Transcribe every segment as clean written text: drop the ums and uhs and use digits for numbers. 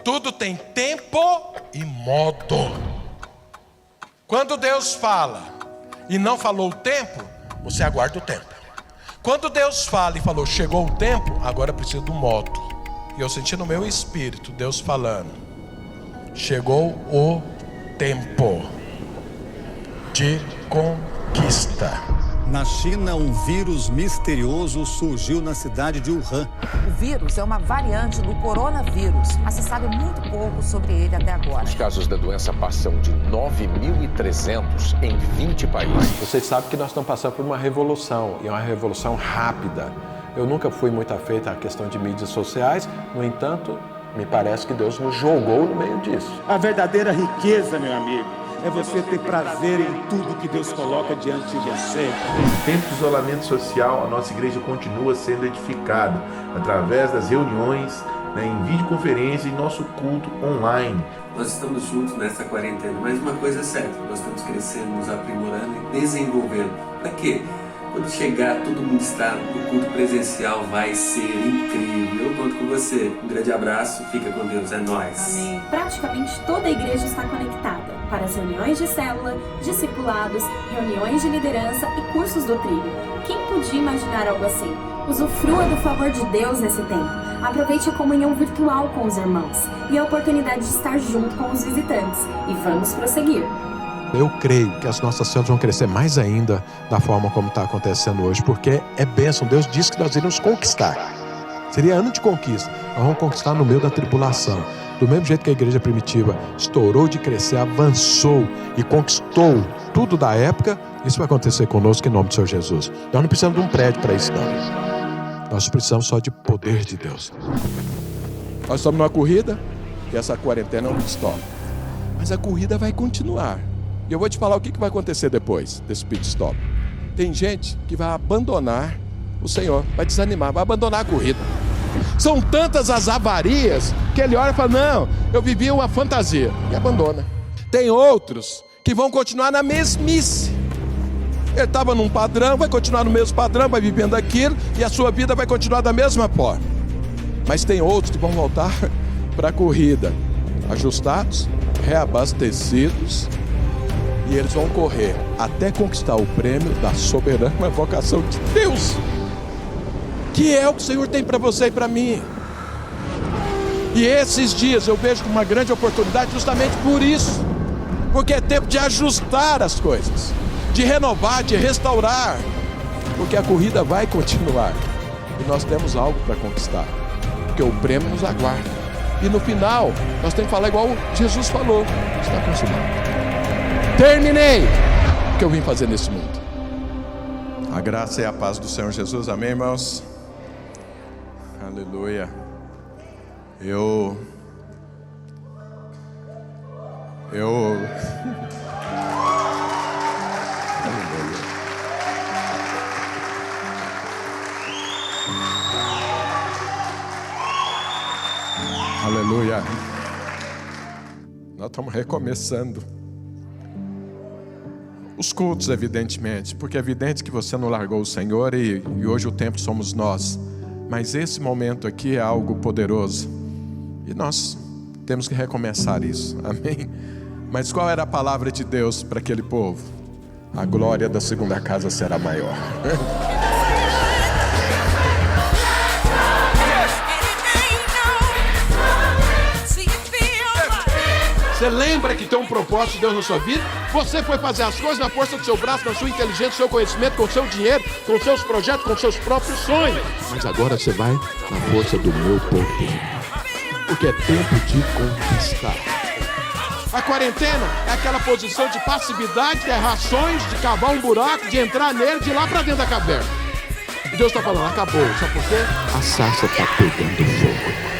Tudo tem tempo e modo. Quando Deus fala e não falou o tempo, você aguarda o tempo. Quando Deus fala e falou, chegou o tempo, agora precisa do modo. E eu senti no meu espírito Deus falando, chegou o tempo de conquista. Na China, um vírus misterioso surgiu na cidade de Wuhan. O vírus é uma variante do coronavírus, mas se sabe muito pouco sobre ele até agora. Os casos da doença passam de 9.300 em 20 países. Vocês sabem que nós estamos passando por uma revolução, e uma revolução rápida. Eu nunca fui muito afeito à questão de mídias sociais, no entanto, me parece que Deus nos jogou no meio disso. A verdadeira riqueza, meu amigo, é você ter prazer em tudo que Deus coloca diante de você. Em tempo de isolamento social, a nossa igreja continua sendo edificada através das reuniões, em videoconferência e nosso culto online. Nós estamos juntos nessa quarentena, mas uma coisa é certa, nós estamos crescendo, nos aprimorando e desenvolvendo. Para quê? Quando chegar, todo mundo está no culto presencial, vai ser incrível. Eu conto com você. Um grande abraço, fica com Deus, é nóis. Amém. Praticamente toda a igreja está conectada para as reuniões de célula, discipulados, reuniões de liderança e cursos do trilho. Quem podia imaginar algo assim? Usufrua do favor de Deus nesse tempo. Aproveite a comunhão virtual com os irmãos e a oportunidade de estar junto com os visitantes. E vamos prosseguir. Eu creio que as nossas células vão crescer mais ainda da forma como está acontecendo hoje, porque é bênção. Deus disse que nós iríamos conquistar. Seria ano de conquista. Nós vamos conquistar no meio da tribulação. Do mesmo jeito que a igreja primitiva estourou de crescer, avançou e conquistou tudo da época, isso vai acontecer conosco em nome do Senhor Jesus. Nós não precisamos de um prédio para isso, não. Nós precisamos só de poder de Deus. Nós estamos numa corrida e essa quarentena é um pit stop. Mas a corrida vai continuar. E eu vou te falar o que vai acontecer depois desse pit stop. Tem gente que vai abandonar o Senhor, vai desanimar, vai abandonar a corrida. São tantas as avarias que ele olha e fala, não, eu vivi uma fantasia, e abandona. Tem outros que vão continuar na mesmice. Ele estava num padrão, vai continuar no mesmo padrão, vai vivendo aquilo, e a sua vida vai continuar da mesma forma. Mas tem outros que vão voltar para a corrida, ajustados, reabastecidos, e eles vão correr até conquistar o prêmio da soberana vocação de Deus, que é o que o Senhor tem para você e para mim. E esses dias eu vejo como uma grande oportunidade justamente por isso, porque é tempo de ajustar as coisas, de renovar, de restaurar, porque a corrida vai continuar e nós temos algo para conquistar, porque o prêmio nos aguarda. E no final nós temos que falar igual Jesus falou: está consumado. Terminei o que eu vim fazer nesse mundo. A graça e a paz do Senhor Jesus, amém, irmãos? Aleluia. Eu Aleluia. Nós estamos recomeçando os cultos, evidentemente, porque é evidente que você não largou o Senhor e hoje o tempo somos nós. Mas esse momento aqui é algo poderoso e nós temos que recomeçar isso, amém? Mas qual era a palavra de Deus para aquele povo? A glória da segunda casa será maior. Você lembra que tem um propósito de Deus na sua vida? Você foi fazer as coisas na força do seu braço, na sua inteligência, no seu conhecimento, com o seu dinheiro, com os seus projetos, com os seus próprios sonhos. Mas agora você vai na força do meu poder, porque é tempo de conquistar. A quarentena é aquela posição de passividade, de errar sonhos, de cavar um buraco, de entrar nele, de ir lá para dentro da caverna. E Deus está falando, acabou. Sabe por quê? A sarça está pegando fogo.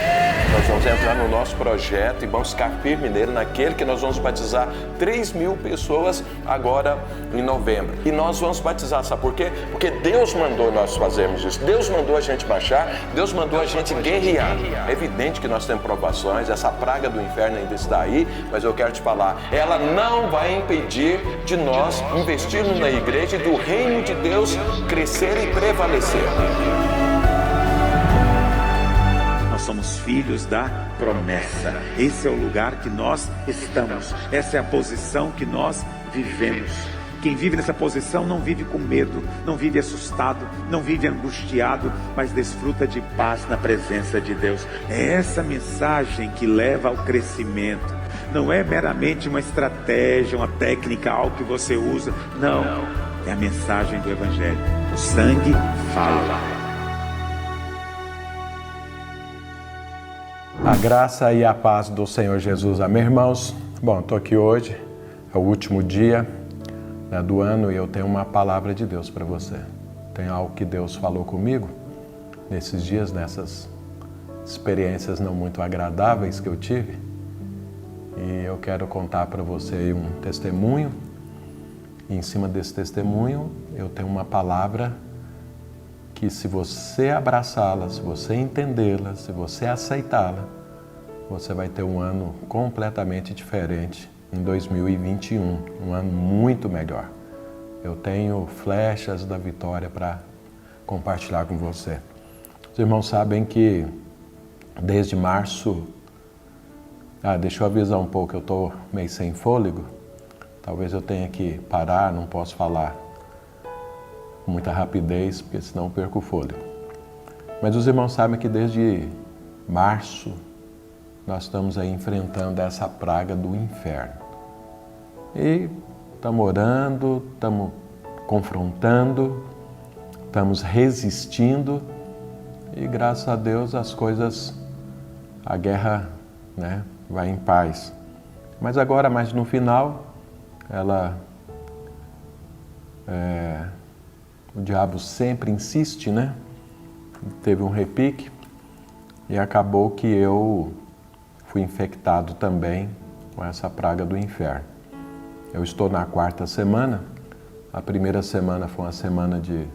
Nós vamos entrar no nosso projeto e vamos ficar firme nele, naquele que nós vamos batizar 3.000 pessoas agora em novembro. E nós vamos batizar, sabe por quê? Porque Deus mandou nós fazermos isso. Deus mandou a gente baixar, Deus mandou a gente guerrear. É evidente que nós temos provações, essa praga do inferno ainda está aí, mas eu quero te falar, ela não vai impedir de nós investirmos na igreja e do reino de Deus crescer e prevalecer. Nós somos filhos da promessa. Esse é o lugar que nós estamos. Essa é a posição que nós vivemos. Quem vive nessa posição não vive com medo, não vive assustado, não vive angustiado, mas desfruta de paz na presença de Deus. É essa mensagem que leva ao crescimento. Não é meramente uma estratégia, uma técnica, algo que você usa. Não, é a mensagem do Evangelho. O sangue fala. A graça e a paz do Senhor Jesus. Amém, irmãos? Bom, estou aqui hoje, é o último dia do ano e eu tenho uma palavra de Deus para você. Tem algo que Deus falou comigo nesses dias, nessas experiências não muito agradáveis que eu tive. E eu quero contar para você um testemunho. E em cima desse testemunho eu tenho uma palavra que, se você abraçá-la, se você entendê-la, se você aceitá-la, você vai ter um ano completamente diferente em 2021, um ano muito melhor. Eu tenho flechas da vitória para compartilhar com você. Os irmãos sabem que desde março... deixa eu avisar um pouco, eu estou meio sem fôlego. Talvez eu tenha que parar, não posso falar com muita rapidez, porque senão eu perco o fôlego. Mas os irmãos sabem que desde março nós estamos aí enfrentando essa praga do inferno. E estamos orando, estamos confrontando, estamos resistindo e graças a Deus as coisas, a guerra, vai em paz. Mas agora, mais no final, o diabo sempre insiste, Teve um repique e acabou que eu fui infectado também com essa praga do inferno. Eu estou na 4ª semana. A primeira semana foi uma semana de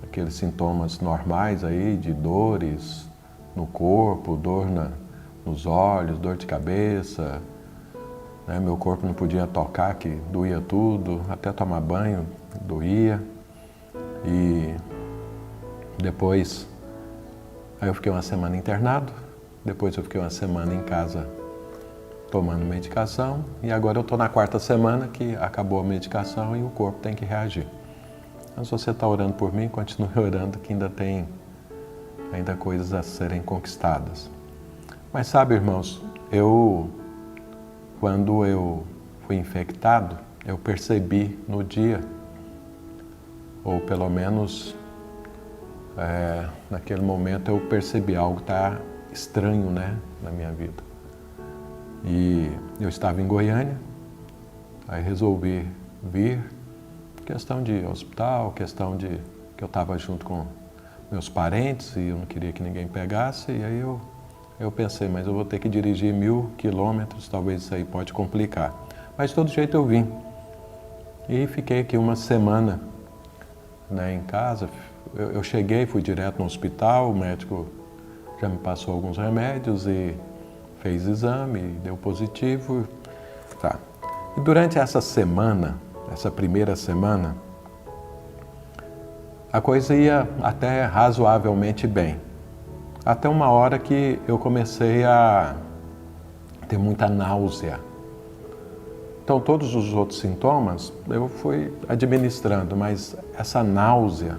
aqueles sintomas normais aí, de dores no corpo, dor nos olhos, dor de cabeça. Meu corpo não podia tocar, que doía tudo, até tomar banho doía. E depois, aí eu fiquei uma semana internado, depois eu fiquei uma semana em casa tomando medicação e agora eu estou na 4ª semana que acabou a medicação e o corpo tem que reagir. Então, se você está orando por mim, continue orando, que ainda tem coisas a serem conquistadas. Mas sabe, irmãos, quando eu fui infectado, eu percebi no dia, ou pelo menos naquele momento eu percebi algo que está estranho, na minha vida. E eu estava em Goiânia, aí resolvi vir, questão de hospital, questão de que eu estava junto com meus parentes e eu não queria que ninguém pegasse, e aí eu pensei, mas eu vou ter que dirigir 1000 quilômetros, talvez isso aí pode complicar. Mas de todo jeito eu vim. E fiquei aqui uma semana em casa. Eu cheguei, fui direto no hospital, o médico já me passou alguns remédios e fez exame, deu positivo. Tá. E durante essa semana, essa primeira semana, a coisa ia até razoavelmente bem. Até uma hora que eu comecei a ter muita náusea. Então, todos os outros sintomas eu fui administrando, mas essa náusea,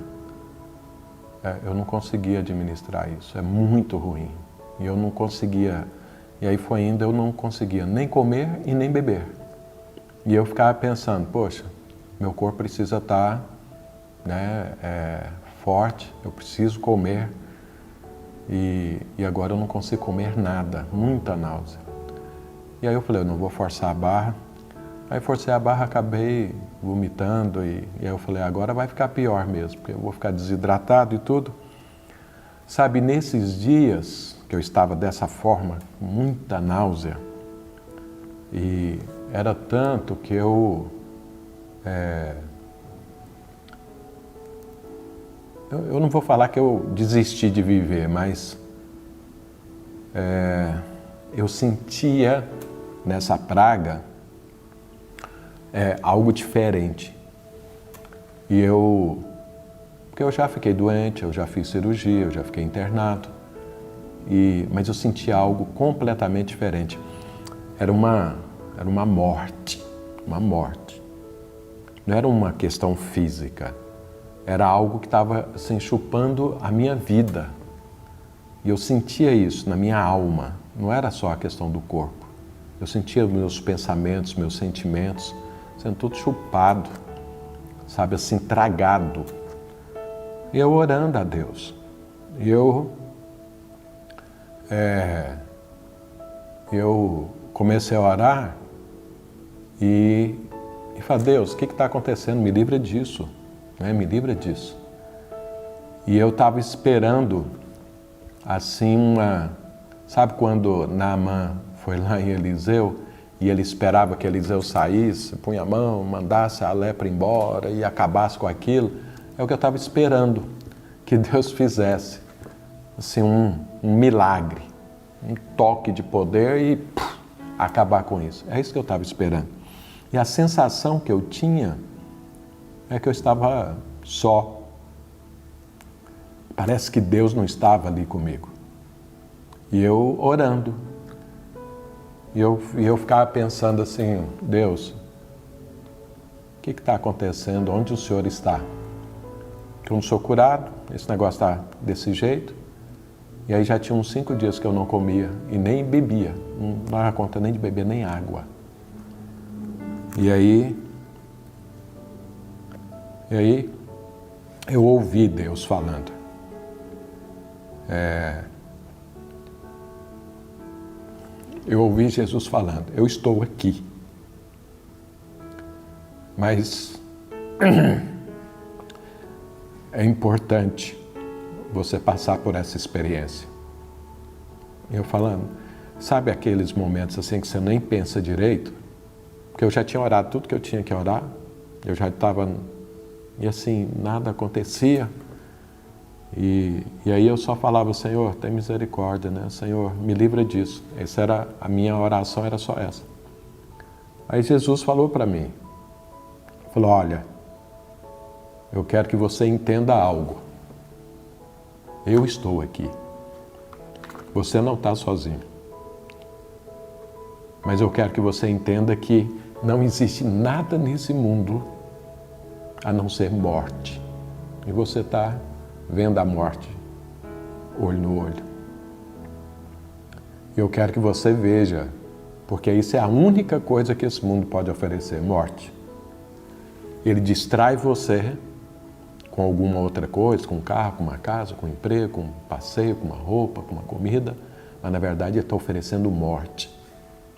eu não conseguia administrar isso. É muito ruim. E eu não conseguia, e aí foi indo, eu não conseguia nem comer e nem beber. E eu ficava pensando, poxa, meu corpo precisa estar forte, eu preciso comer. E agora eu não consigo comer nada, muita náusea. E aí eu falei, eu não vou forçar a barra. Aí forcei a barra, acabei vomitando e aí eu falei, agora vai ficar pior mesmo, porque eu vou ficar desidratado e tudo. Sabe, nesses dias que eu estava dessa forma, muita náusea, e era tanto que eu não vou falar que eu desisti de viver, mas eu sentia nessa praga algo diferente. Porque eu já fiquei doente, eu já fiz cirurgia, eu já fiquei internado. mas eu sentia algo completamente diferente. Era uma morte, uma morte. Não era uma questão física, era algo que estava assim, chupando a minha vida. E eu sentia isso na minha alma, não era só a questão do corpo. Eu sentia meus pensamentos, meus sentimentos, sendo tudo chupado, sabe, assim, tragado. E eu orando a Deus. Eu comecei a orar e falei, Deus, o que está acontecendo? Me livra disso, né? Me livra disso. E eu estava esperando, assim, sabe quando Naamã foi lá em Eliseu e ele esperava que Eliseu saísse, punha a mão, mandasse a lepra embora e acabasse com aquilo? É o que eu estava esperando que Deus fizesse, assim, um milagre, um toque de poder e acabar com isso. É isso que eu estava esperando. E a sensação que eu tinha é que eu estava só. Parece que Deus não estava ali comigo. E eu orando. E eu ficava pensando assim, Deus, o que está acontecendo? Onde o Senhor está? Que eu não sou curado, esse negócio está desse jeito. E aí já tinha uns 5 dias que eu não comia e nem bebia. Não dava conta nem de beber nem água. E aí eu ouvi Deus falando. Eu ouvi Jesus falando, eu estou aqui. Mas é importante você passar por essa experiência. E eu falando, sabe aqueles momentos assim que você nem pensa direito? Porque eu já tinha orado tudo que eu tinha que orar, eu já estava, e assim, nada acontecia. E aí eu só falava, Senhor, tem misericórdia, né? Senhor, me livra disso. Essa era a minha oração, era só essa. Aí Jesus falou para mim, falou, olha, eu quero que você entenda algo. Eu estou aqui. Você não está sozinho. Mas eu quero que você entenda que não existe nada nesse mundo a não ser morte. E você está vendo a morte, olho no olho. Eu quero que você veja, porque isso é a única coisa que esse mundo pode oferecer, morte. Ele distrai você com alguma outra coisa, com um carro, com uma casa, com um emprego, com um passeio, com uma roupa, com uma comida, mas na verdade ele está oferecendo morte.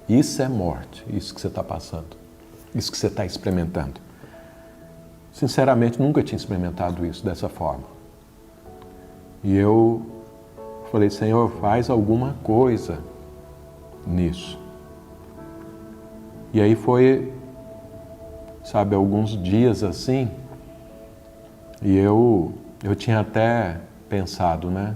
Isso é morte, isso que você está passando, isso que você está experimentando. Sinceramente, nunca tinha experimentado isso dessa forma. E eu falei, Senhor, faz alguma coisa nisso. E aí foi, sabe, alguns dias assim, e eu tinha até pensado, né?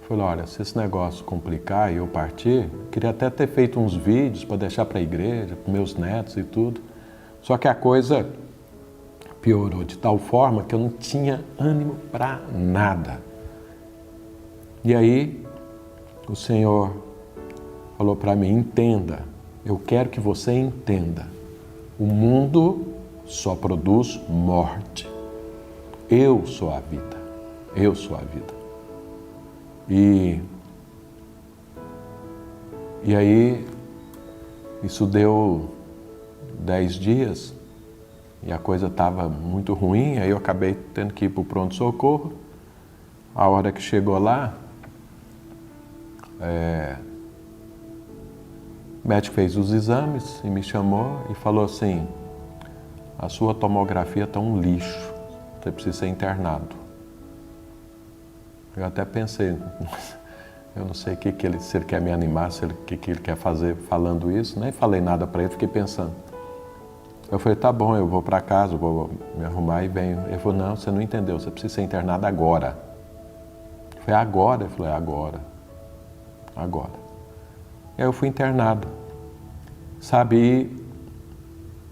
Falei, olha, se esse negócio complicar e eu partir, queria até ter feito uns vídeos para deixar para a igreja, para meus netos e tudo. Só que a coisa piorou de tal forma que eu não tinha ânimo para nada. E aí o Senhor falou para mim, entenda, eu quero que você entenda, o mundo só produz morte. Eu sou a vida, eu sou a vida. E aí isso deu 10 dias e a coisa estava muito ruim, aí eu acabei tendo que ir para o pronto-socorro. A hora que chegou lá, o médico fez os exames e me chamou e falou assim, a sua tomografia está um lixo, você precisa ser internado. Eu até pensei, eu não sei se ele quer me animar, o que ele quer fazer falando isso, nem falei nada para ele, fiquei pensando. Eu falei, tá bom, eu vou para casa, vou me arrumar e venho. Ele falou, não, você não entendeu, você precisa ser internado agora. Eu falei, agora? Eu falei, agora. E aí eu fui internado, sabe,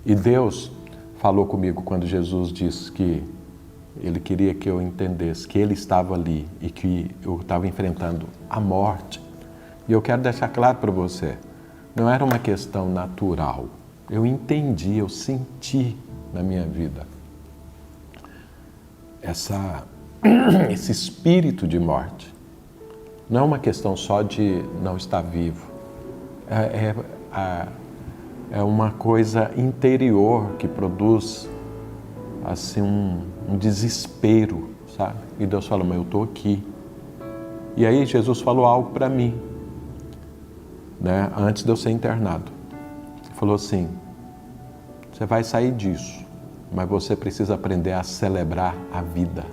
e Deus falou comigo quando Jesus disse que Ele queria que eu entendesse que Ele estava ali e que eu estava enfrentando a morte. E eu quero deixar claro para você, não era uma questão natural. Eu entendi, eu senti na minha vida esse espírito de morte. Não é uma questão só de não estar vivo. É uma coisa interior que produz assim um desespero, sabe? E Deus falou, mas eu estou aqui. E aí Jesus falou algo para mim, né? Antes de eu ser internado. Ele falou assim, você vai sair disso, mas você precisa aprender a celebrar a vida.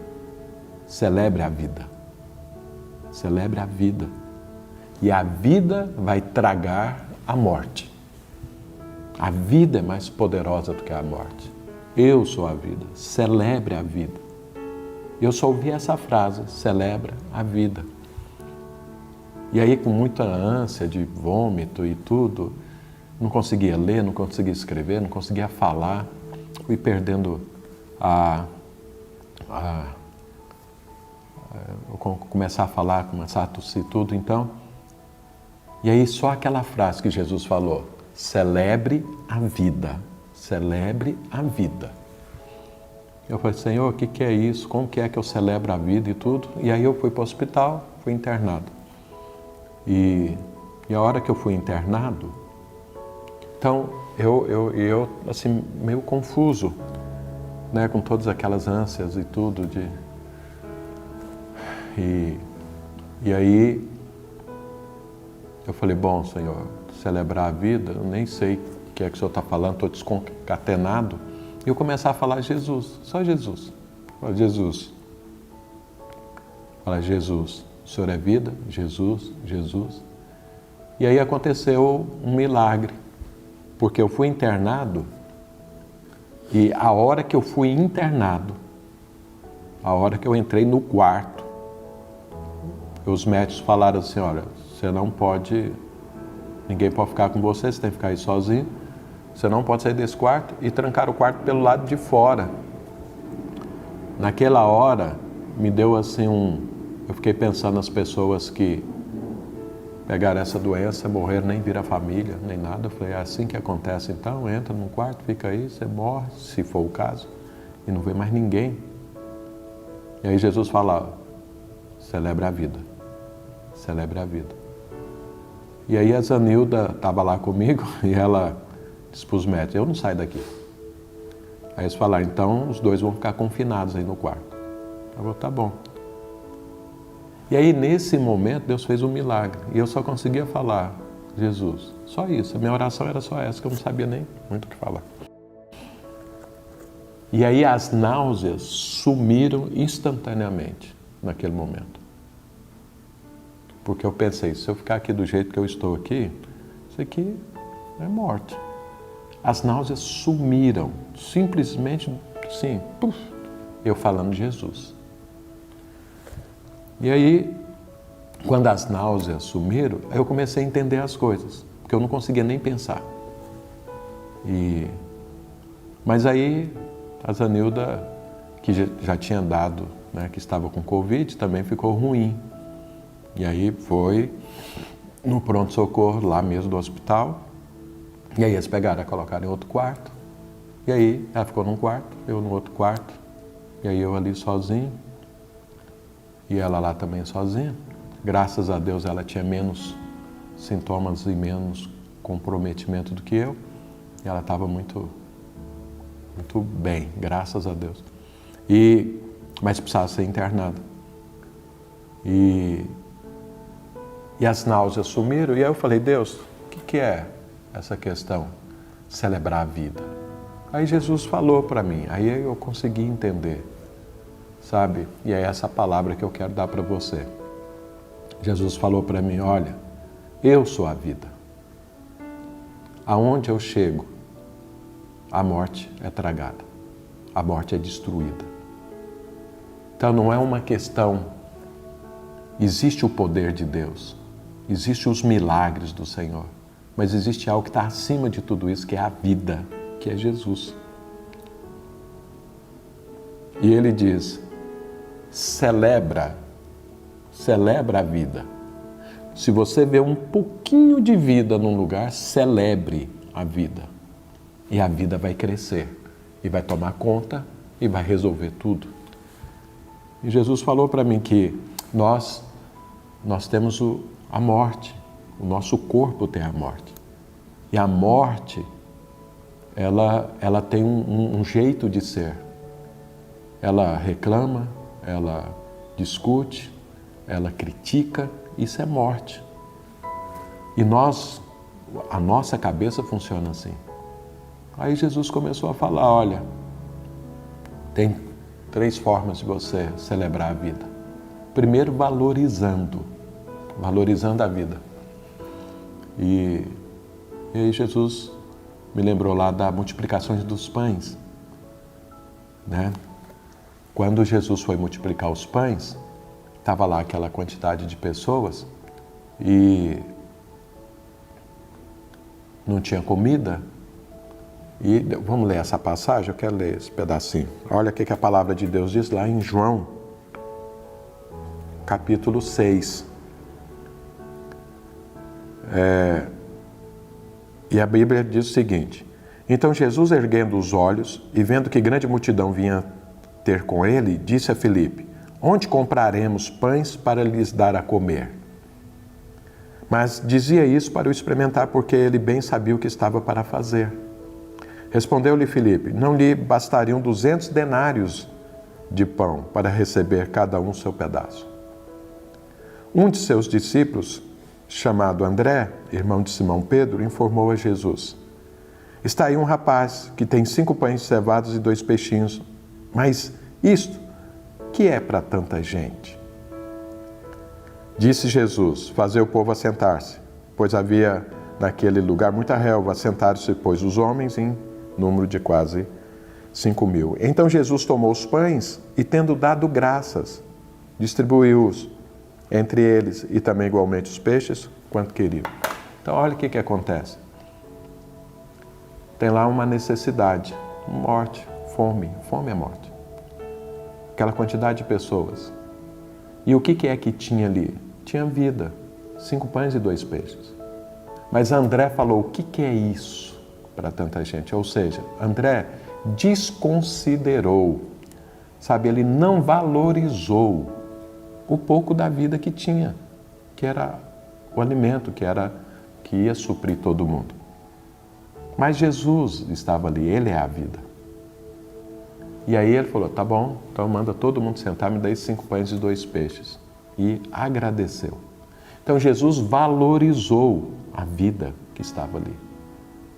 Celebre a vida. Celebre a vida. E a vida vai tragar a morte. A vida é mais poderosa do que a morte. Eu sou a vida. Celebre a vida. Eu só ouvi essa frase, celebra a vida. E aí, com muita ânsia de vômito e tudo, não conseguia ler, não conseguia escrever, não conseguia falar. Fui perdendo começar a falar, começar a tossir tudo, então. E aí só aquela frase que Jesus falou, celebre a vida, celebre a vida. Eu falei, Senhor, o que é isso? Como que é que eu celebro a vida e tudo? E aí eu fui para o hospital, fui internado. E a hora que eu fui internado, então eu assim, meio confuso, né, com todas aquelas ânsias e tudo e aí eu falei, bom, Senhor, celebrar a vida, eu nem sei o que é que o Senhor está falando, estou desconcatenado. E eu começar a falar Jesus, só Jesus. Fala, Jesus. Fala, Jesus. O Senhor é vida, Jesus, Jesus. E aí aconteceu um milagre, porque eu fui internado e a hora que eu fui internado, a hora que eu entrei no quarto, os médicos falaram assim, olha, você não pode, ninguém pode ficar com você, você tem que ficar aí sozinho, você não pode sair desse quarto, e trancar o quarto pelo lado de fora. Naquela hora, me deu assim eu fiquei pensando nas pessoas que pegaram essa doença, morreram, nem viram a família, nem nada. Eu falei, é assim que acontece então, entra num quarto, fica aí, você morre, se for o caso, e não vê mais ninguém. E aí Jesus fala, celebre a vida, celebre a vida. E aí a Zanilda estava lá comigo e ela disse para os médicos, eu não saio daqui. Aí eles falaram, então os dois vão ficar confinados aí no quarto. Eu falei, tá bom. E aí nesse momento Deus fez um milagre e eu só conseguia falar, Jesus, só isso. A minha oração era só essa, que eu não sabia nem muito o que falar. E aí as náuseas sumiram instantaneamente naquele momento. Porque eu pensei, se eu ficar aqui do jeito que eu estou aqui, isso aqui é morte. As náuseas sumiram, simplesmente, sim, puf, eu falando Jesus. E aí, quando as náuseas sumiram, eu comecei a entender as coisas, porque eu não conseguia nem pensar. Mas aí, a Zanilda, que já tinha dado, né, que estava com Covid, também ficou ruim. E aí foi no pronto-socorro lá mesmo do hospital. E aí eles pegaram, colocaram em outro quarto. E aí ela ficou num quarto, eu no outro quarto. E aí eu ali sozinho. E ela lá também sozinha. Graças a Deus ela tinha menos sintomas e menos comprometimento do que eu. E ela estava muito bem, graças a Deus. Mas precisava ser internada. E as náuseas sumiram. E aí eu falei, Deus, o que é essa questão? Celebrar a vida. Aí Jesus falou para mim. Aí eu consegui entender. Sabe? E é essa palavra que eu quero dar para você. Jesus falou para mim, olha, eu sou a vida. Aonde eu chego, a morte é tragada. A morte é destruída. Então não é uma questão, existe o poder de Deus, existem os milagres do Senhor, mas existe algo que está acima de tudo isso, que é a vida, que é Jesus. E ele diz, celebra a vida. Se você vê um pouquinho de vida num lugar, celebre a vida. E a vida vai crescer, e vai tomar conta, e vai resolver tudo. E Jesus falou para mim que nós temos a morte, o nosso corpo tem a morte. E a morte, ela tem um jeito de ser. Ela reclama, ela discute, ela critica, isso é morte. E a nossa cabeça funciona assim. Aí Jesus começou a falar, olha, tem 3 formas de você celebrar a vida. Primeiro, valorizando a vida. E aí Jesus me lembrou lá da multiplicação dos pães, né? Quando Jesus foi multiplicar os pães, estava lá aquela quantidade de pessoas e não tinha comida. E vamos ler essa passagem? Eu quero ler esse pedacinho. Olha o que a palavra de Deus diz lá em João, capítulo 6. E a Bíblia diz o seguinte: então Jesus, erguendo os olhos e vendo que grande multidão vinha ter com ele, disse a Filipe, onde compraremos pães para lhes dar a comer? Mas dizia isso para o experimentar, porque ele bem sabia o que estava para fazer. Respondeu-lhe Filipe, não lhe bastariam 200 denários de pão para receber cada um seu pedaço. Um de seus discípulos, chamado André, irmão de Simão Pedro, informou a Jesus, está aí um rapaz que tem 5 pães cevados e 2 peixinhos, mas isto, que é para tanta gente? Disse Jesus, fazei o povo assentar-se, pois havia naquele lugar muita relva. Assentaram-se, pois, os homens em número de quase 5.000. Então Jesus tomou os pães e, tendo dado graças, distribuiu-os entre eles e também igualmente os peixes, quanto queriam. Então olha o que acontece. Tem lá uma necessidade, morte, fome é morte. Aquela quantidade de pessoas. E o que é que tinha ali? Tinha vida, 5 pães e 2 peixes. Mas André falou, o que é isso para tanta gente? Ou seja, André desconsiderou, sabe, ele não valorizou o pouco da vida que tinha, que era o alimento, que ia suprir todo mundo. Mas Jesus estava ali, ele é a vida. E aí ele falou, tá bom, então manda todo mundo sentar, me dá 5 pães e 2 peixes. E agradeceu. Então Jesus valorizou a vida que estava ali,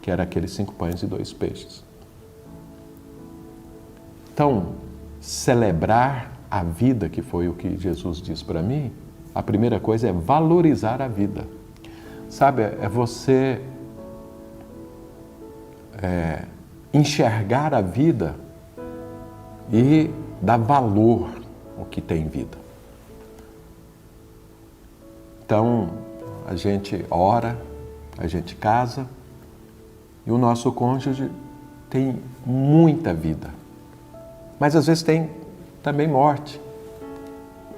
que era aqueles 5 pães e 2 peixes. Então, celebrar a vida, que foi o que Jesus disse para mim, a primeira coisa é valorizar a vida. Sabe, é você enxergar a vida e dar valor ao que tem vida. Então, a gente ora, a gente casa e o nosso cônjuge tem muita vida. Mas às vezes tem também morte.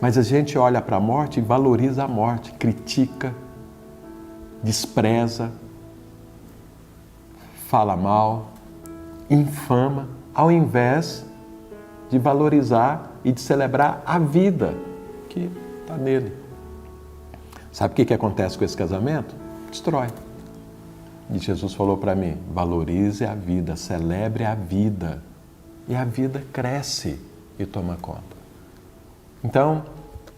Mas a gente olha para a morte e valoriza a morte, critica, despreza, fala mal, infama, ao invés de valorizar e de celebrar a vida que está nele. Sabe o que acontece com esse casamento? Destrói. E Jesus falou para mim, valorize a vida, celebre a vida. E a vida cresce e toma conta. Então,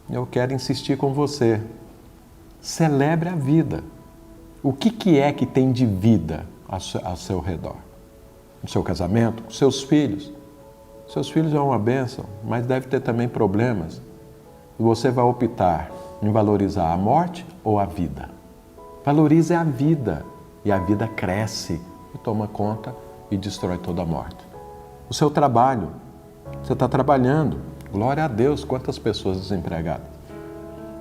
eu quero insistir com você. Celebre a vida. O que é que tem de vida ao seu redor? No seu casamento, com seus filhos. Seus filhos é uma bênção, mas deve ter também problemas. E você vai optar em valorizar a morte ou a vida? Valorize a vida. E a vida cresce e toma conta e destrói toda a morte. O seu trabalho. Você está trabalhando. Glória a Deus, quantas pessoas desempregadas.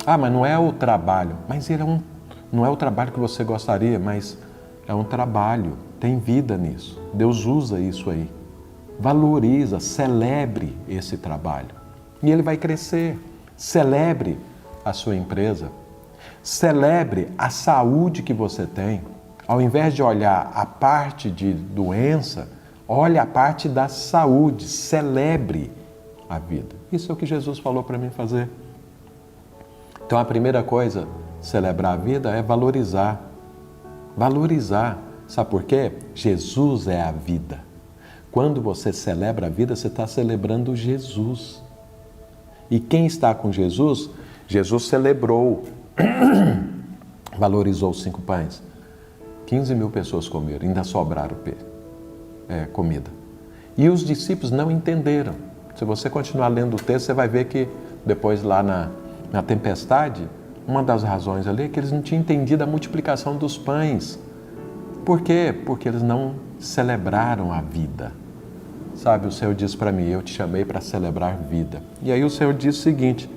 Ah, mas não é o trabalho. Mas ele não é o trabalho que você gostaria, mas é um trabalho. Tem vida nisso. Deus usa isso aí. valoriza, celebre esse trabalho. E ele vai crescer. Celebre a sua empresa. Celebre a saúde que você tem. Ao invés de olhar a parte de doença, olhe a parte da saúde. Celebre a vida. Isso é o que Jesus falou para mim fazer. Então a primeira coisa, celebrar a vida, é valorizar. Valorizar. Sabe por quê? Jesus é a vida. Quando você celebra a vida, você está celebrando Jesus. E quem está com Jesus, Jesus celebrou, valorizou os 5 pães. 15 mil pessoas comeram, ainda sobraram comida. E os discípulos não entenderam. Se você continuar lendo o texto, você vai ver que depois lá na tempestade, uma das razões ali é que eles não tinham entendido a multiplicação dos pães. Por quê? Porque eles não celebraram a vida. Sabe, o Senhor disse para mim, eu te chamei para celebrar vida. E aí o Senhor disse o seguinte,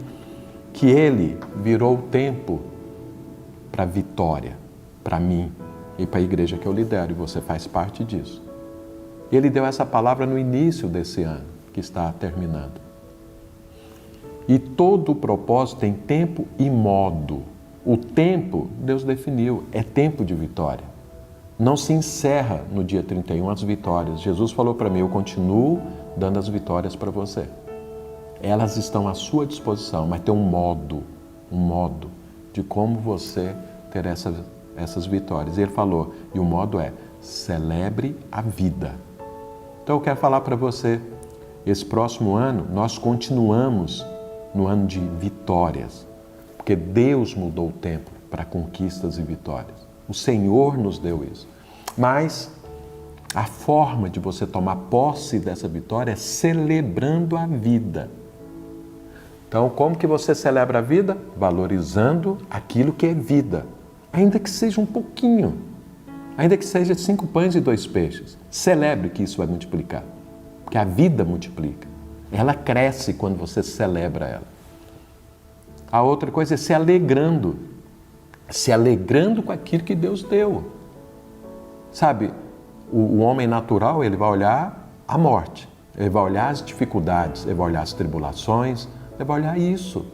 que Ele virou o tempo para vitória, para mim e para a igreja que eu lidero, e você faz parte disso. Ele deu essa palavra no início desse ano, que está terminando. E todo o propósito tem tempo e modo. O tempo, Deus definiu, é tempo de vitória. Não se encerra no dia 31 as vitórias. Jesus falou para mim, eu continuo dando as vitórias para você. Elas estão à sua disposição, mas tem um modo de como você ter essas vitórias. E ele falou, e o modo é, celebre a vida. Então eu quero falar para você, esse próximo ano nós continuamos no ano de vitórias, porque Deus mudou o tempo para conquistas e vitórias. O Senhor nos deu isso. Mas a forma de você tomar posse dessa vitória é celebrando a vida. Então, como que você celebra a vida? Valorizando aquilo que é vida. Ainda que seja um pouquinho. Ainda que seja 5 pães e 2 peixes. Celebre que isso vai multiplicar. Porque a vida multiplica. Ela cresce quando você celebra ela. A outra coisa é se alegrando com aquilo que Deus deu. Sabe, o homem natural, ele vai olhar a morte, ele vai olhar as dificuldades, ele vai olhar as tribulações, ele vai olhar isso.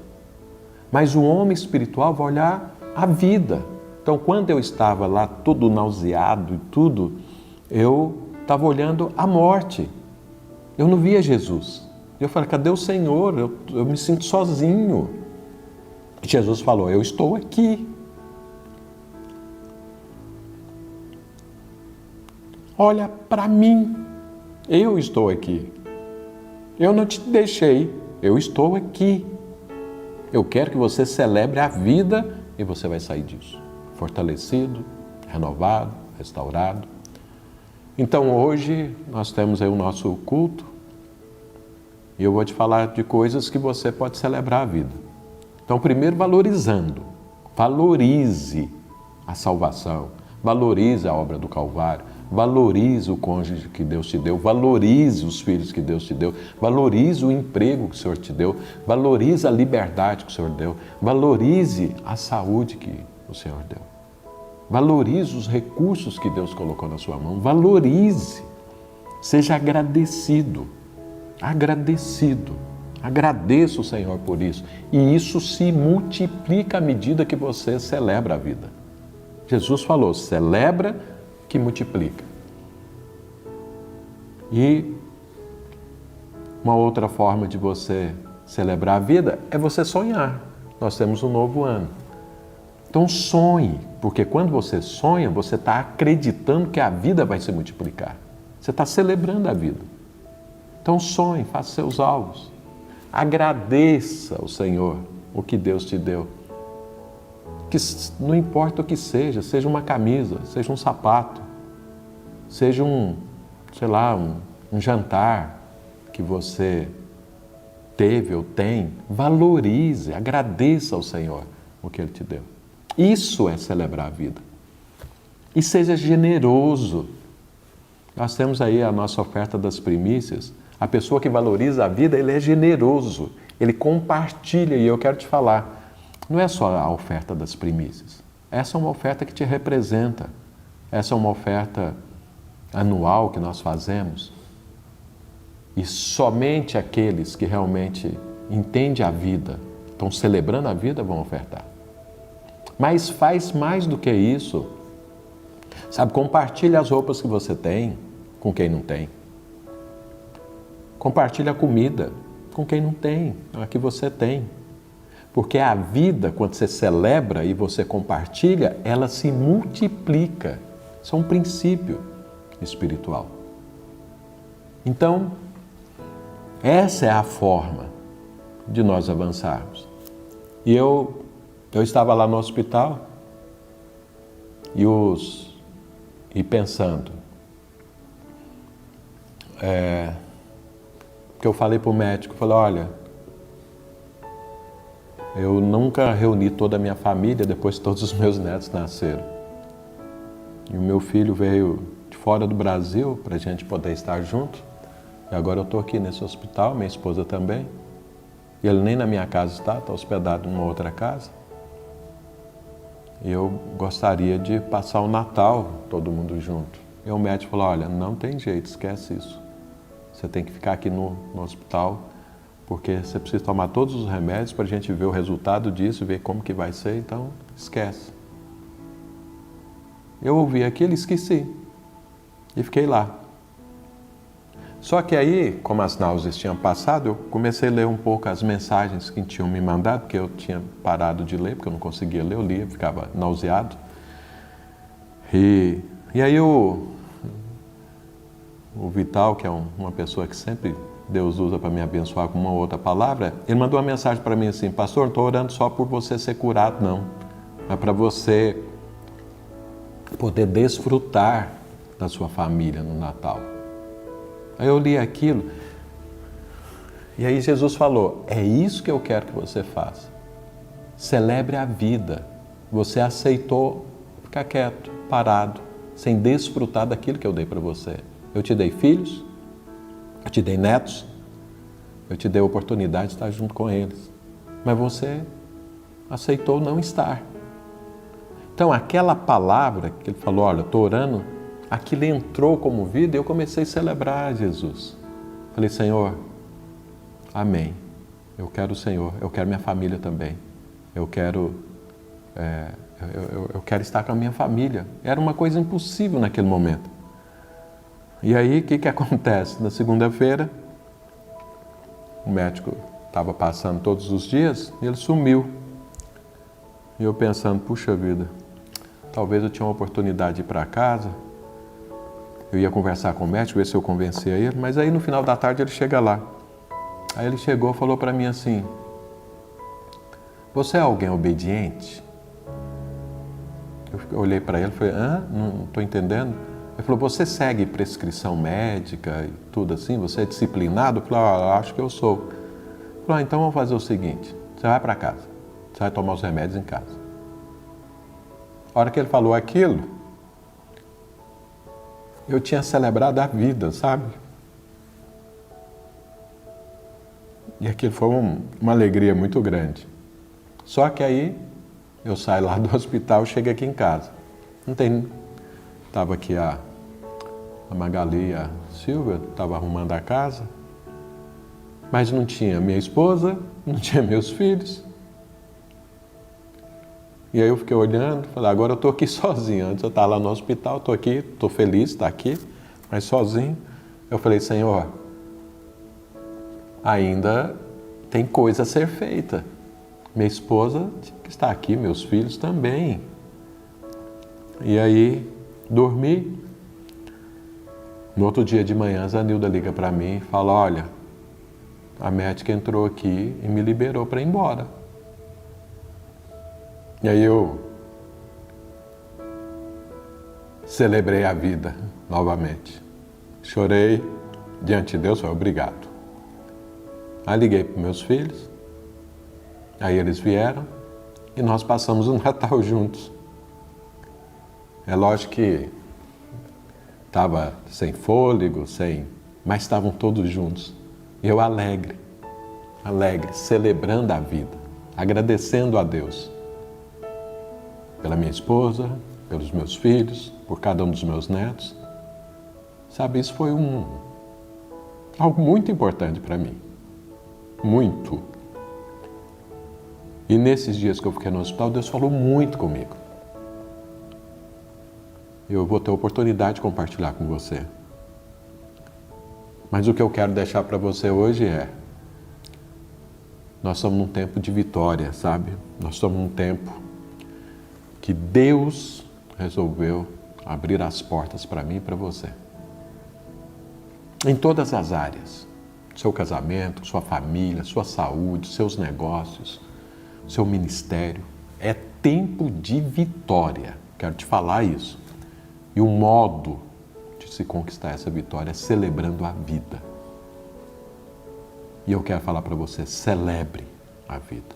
Mas o homem espiritual vai olhar a vida. Então, quando eu estava lá todo nauseado e tudo, eu estava olhando a morte. Eu não via Jesus. Eu falei, cadê o Senhor? Eu me sinto sozinho. Jesus falou, eu estou aqui. Olha para mim, eu estou aqui. Eu não te deixei, eu estou aqui. Eu quero que você celebre a vida e você vai sair disso. Fortalecido, renovado, restaurado. Então hoje nós temos aí o nosso culto e eu vou te falar de coisas que você pode celebrar a vida. Então primeiro valorizando, valorize a salvação, valorize a obra do Calvário, valorize o cônjuge que Deus te deu, valorize os filhos que Deus te deu, valorize o emprego que o Senhor te deu, valorize a liberdade que o Senhor deu, valorize a saúde que o Senhor deu. Valorize os recursos que Deus colocou na sua mão, valorize, seja agradecido, agradeça o Senhor por isso. E isso se multiplica à medida que você celebra a vida. Jesus falou, celebra que multiplica. E uma outra forma de você celebrar a vida é você sonhar. Nós temos um novo ano. Então sonhe, porque quando você sonha, você está acreditando que a vida vai se multiplicar. Você está celebrando a vida. Então sonhe, faça seus alvos. Agradeça ao Senhor o que Deus te deu. Que não importa o que seja uma camisa, seja um sapato, seja um jantar que você teve ou tem, valorize, agradeça ao Senhor o que Ele te deu. Isso é celebrar a vida. E seja generoso. Nós temos aí a nossa oferta das primícias. A pessoa que valoriza a vida, ele é generoso, ele compartilha. E eu quero te falar, não é só a oferta das primícias. Essa é uma oferta que te representa. Essa é uma oferta anual que nós fazemos. E somente aqueles que realmente entendem a vida, estão celebrando a vida, vão ofertar. Mas faz mais do que isso. Sabe, compartilha as roupas que você tem com quem não tem. Compartilha a comida com quem não tem, a que você tem. Porque a vida, quando você celebra e você compartilha, ela se multiplica. Isso é um princípio espiritual. Então, essa é a forma de nós avançarmos. E eu estava lá no hospital e pensando, que eu falei para o médico, falei, olha, eu nunca reuni toda a minha família depois que todos os meus netos nasceram. E o meu filho veio de fora do Brasil para a gente poder estar junto. E agora eu estou aqui nesse hospital, minha esposa também. E ele nem na minha casa está hospedado numa outra casa. E eu gostaria de passar o Natal todo mundo junto. E o médico falou, olha, não tem jeito, esquece isso. Você tem que ficar aqui no hospital, porque você precisa tomar todos os remédios para a gente ver o resultado disso, ver como que vai ser, então esquece. Eu ouvi aquilo e esqueci. E fiquei lá. Só que aí, como as náuseas tinham passado, eu comecei a ler um pouco as mensagens que tinham me mandado, porque eu tinha parado de ler, porque eu não conseguia ler, eu lia, ficava nauseado. E aí o Vital, que é uma pessoa que sempre Deus usa para me abençoar com uma outra palavra, ele mandou uma mensagem para mim assim, pastor, não estou orando só por você ser curado, não, mas para você poder desfrutar da sua família no Natal. Aí eu li aquilo, e aí Jesus falou, é isso que eu quero que você faça. Celebre a vida. Você aceitou ficar quieto, parado, sem desfrutar daquilo que eu dei para você. Eu te dei filhos, eu te dei netos, eu te dei a oportunidade de estar junto com eles. Mas você aceitou não estar. Então aquela palavra que ele falou, olha, estou orando, aquilo entrou como vida e eu comecei a celebrar Jesus. Falei, Senhor, amém. Eu quero o Senhor, eu quero minha família também. Eu quero estar com a minha família. Era uma coisa impossível naquele momento. E aí, o que acontece? Na segunda-feira, o médico estava passando todos os dias e ele sumiu. E eu pensando, puxa vida, talvez eu tinha uma oportunidade de ir para casa. Eu ia conversar com o médico, ver se eu convencia ele, mas aí no final da tarde ele chega lá. Aí ele chegou e falou para mim assim, você é alguém obediente? Eu olhei para ele e falei, não estou entendendo. Ele falou, você segue prescrição médica e tudo assim? Você é disciplinado? Eu falei, acho que eu sou. Ele falou, então vamos fazer o seguinte, você vai para casa, você vai tomar os remédios em casa. A hora que ele falou aquilo, eu tinha celebrado a vida, sabe? E aquilo foi uma alegria muito grande. Só que aí, eu saio lá do hospital e chego aqui em casa. Estava aqui a Magali e a Silvia, estava arrumando a casa, mas não tinha minha esposa, não tinha meus filhos. E aí eu fiquei olhando, falei, agora eu estou aqui sozinho. Antes eu estava lá no hospital, estou aqui, estou feliz de estar aqui, mas sozinho. Eu falei, Senhor, ainda tem coisa a ser feita. Minha esposa que está aqui, meus filhos também. E aí, dormi. No outro dia de manhã, a Zanilda liga para mim e fala, olha, a médica entrou aqui e me liberou para ir embora. E aí eu celebrei a vida novamente. Chorei diante de Deus, falei, obrigado. Aí liguei para meus filhos, aí eles vieram e nós passamos o Natal juntos. É lógico que estava sem fôlego, mas estavam todos juntos. E eu alegre, celebrando a vida, agradecendo a Deus. Pela minha esposa, pelos meus filhos, por cada um dos meus netos. Sabe, isso foi Algo muito importante para mim. Muito. E nesses dias que eu fiquei no hospital, Deus falou muito comigo. Eu vou ter a oportunidade de compartilhar com você. Mas o que eu quero deixar para você hoje é: nós estamos num tempo de vitória, sabe? Nós estamos num tempo que Deus resolveu abrir as portas para mim e para você. Em todas as áreas. Seu casamento, sua família, sua saúde, seus negócios, seu ministério. É tempo de vitória. Quero te falar isso. E o modo de se conquistar essa vitória é celebrando a vida. E eu quero falar para você, celebre a vida.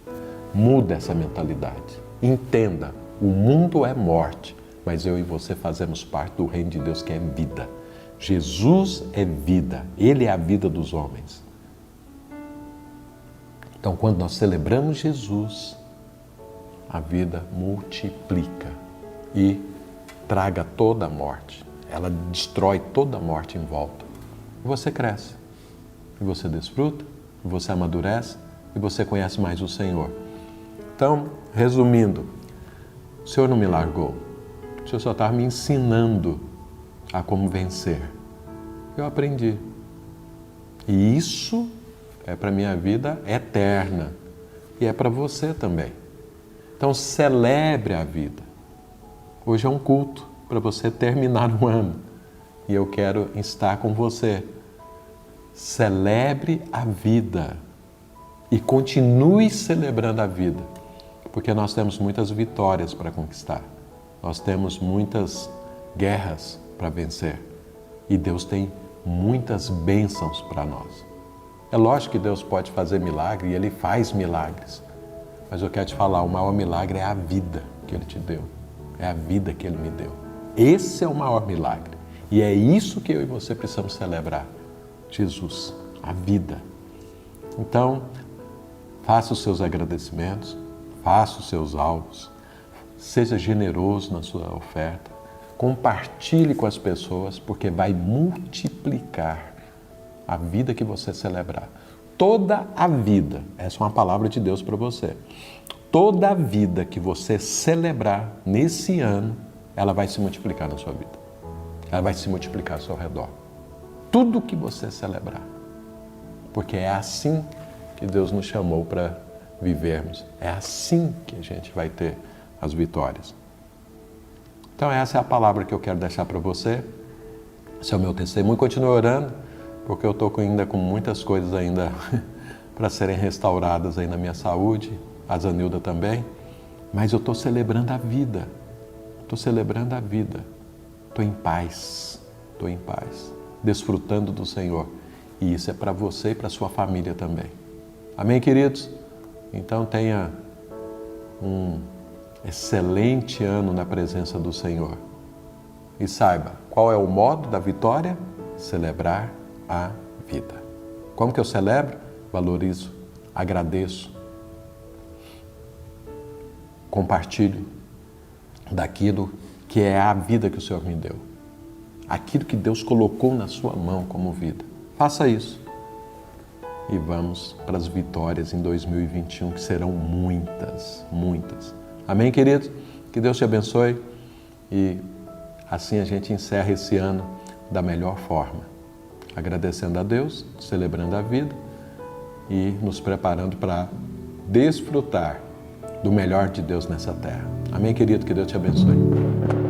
Muda essa mentalidade. Entenda, o mundo é morte, mas eu e você fazemos parte do reino de Deus, que é vida. Jesus é vida, Ele é a vida dos homens. Então, quando nós celebramos Jesus, a vida multiplica e traga toda a morte. Ela destrói toda a morte em volta. E você cresce, e você desfruta, e você amadurece, e você conhece mais o Senhor. Então, resumindo, o Senhor não me largou. O Senhor só estava me ensinando a como vencer. Eu aprendi. E isso é para a minha vida eterna. E é para você também. Então celebre a vida. Hoje é um culto para você terminar o ano. E eu quero estar com você. Celebre a vida. E continue celebrando a vida. Porque nós temos muitas vitórias para conquistar. Nós temos muitas guerras para vencer. E Deus tem muitas bênçãos para nós. É lógico que Deus pode fazer milagre e Ele faz milagres. Mas eu quero te falar, o maior milagre é a vida que Ele te deu. É a vida que Ele me deu. Esse é o maior milagre. E é isso que eu e você precisamos celebrar. Jesus, a vida. Então, faça os seus agradecimentos, faça os seus alvos, seja generoso na sua oferta. Compartilhe com as pessoas, porque vai multiplicar a vida que você celebrar. Toda a vida, essa é uma palavra de Deus para você. Toda a vida que você celebrar nesse ano, ela vai se multiplicar na sua vida. Ela vai se multiplicar ao seu redor. Tudo que você celebrar. Porque é assim que Deus nos chamou para vivermos. É assim que a gente vai ter as vitórias. Então essa é a palavra que eu quero deixar para você. Esse é o meu testemunho. Continue orando, porque eu estou ainda com muitas coisas ainda para serem restauradas aí na minha saúde, a Zanilda também. Mas eu estou celebrando a vida. Estou celebrando a vida. Estou em paz. Estou em paz. Desfrutando do Senhor. E isso é para você e para sua família também. Amém, queridos? Então tenha um excelente ano na presença do Senhor. E saiba, qual é o modo da vitória? Celebrar a vida. Como que eu celebro? Valorizo, agradeço, compartilho daquilo que é a vida que o Senhor me deu. Aquilo que Deus colocou na sua mão como vida. Faça isso. E vamos para as vitórias em 2021, que serão muitas, muitas. Amém, queridos? Que Deus te abençoe e assim a gente encerra esse ano da melhor forma. Agradecendo a Deus, celebrando a vida e nos preparando para desfrutar do melhor de Deus nessa terra. Amém, querido? Que Deus te abençoe.